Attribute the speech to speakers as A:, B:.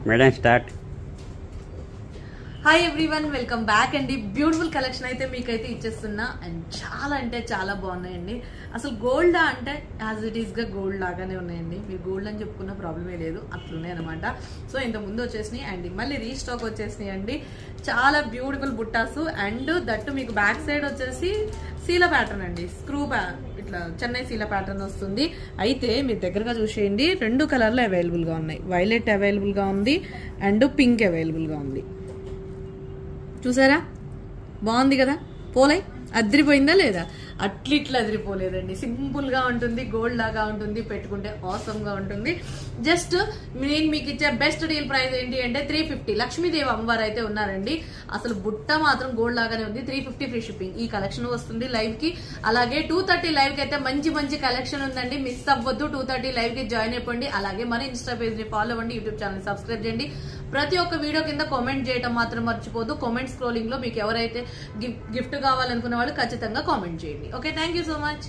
A: Madam start.
B: Hi everyone, welcome back అండి. Beautiful collection అయితే మీకైతే ఇచ్చేస్తున్నా అండ్ చాలా అంటే చాలా బాగున్నాయండి. అసలు గోల్డ్ అంటే యాజ్ ఇట్ ఈస్ గా గోల్డ్ లాగానే ఉన్నాయండి. మీరు గోల్డ్ అని చెప్పుకున్న ప్రాబ్లమే లేదు, అట్లున్నాయి అనమాట. సో ఇంత ముందు వచ్చేసినాయి అండ్ మళ్ళీ రీస్టాక్ వచ్చేసినాయి అండి. చాలా బ్యూటిఫుల్ బుట్టాసు అండ్ దట్టు మీకు బ్యాక్ సైడ్ వచ్చేసి శీల ప్యాటర్న్ అండి. స్క్రూ ఇట్లా చెన్నై శీల ప్యాటర్న్ వస్తుంది. అయితే మీరు దగ్గరగా చూసేయండి, 2 కలర్లు అవైలబుల్ గా ఉన్నాయి. వైలెట్ అవైలబుల్ గా ఉంది అండ్ పింక్ అవైలబుల్ గా ఉంది. చూసారా, బాగుంది కదా. పోలే అదిరిపోయిందా లేదా? అట్లిట్లా అదిరిపోలేదండి. సింపుల్ గా ఉంటుంది, గోల్డ్ లాగా ఉంటుంది, పెట్టుకుంటే ఆసమ్ గా ఉంటుంది. జస్ట్ నేను మీకు ఇచ్చే బెస్ట్ డీల్ ప్రైస్ ఏంటి అంటే 350. లక్ష్మీదేవి అమ్మవారు అయితే ఉన్నారండి. అసలు బుట్ట మాత్రం గోల్డ్ లాగానే ఉంది. 350 ఫ్రీ షిప్పింగ్. ఈ కలెక్షన్ వస్తుంది లైవ్ కి. అలాగే 2:30 లైవ్ కి అయితే మంచి మంచి కలెక్షన్ ఉందండి. మిస్ అవ్వద్దు. 2:30 లైవ్ కి జాయిన్ అయిపోండి. అలాగే మన ఇన్స్టా పేజ్ ని ఫాలో అవ్వండి, యూట్యూబ్ ఛానల్ సబ్స్క్రైబ్ చేయండి. ప్రతి ఒక్క వీడియో కింద కామెంట్ చేయడం మాత్రం మర్చిపోదు. కామెంట్ స్క్రోలింగ్ లో మీకు ఎవరైతే గిఫ్ట్ కావాలనుకున్న వాళ్ళు ఖచ్చితంగా కామెంట్ చేయండి. Okay, thank you so much.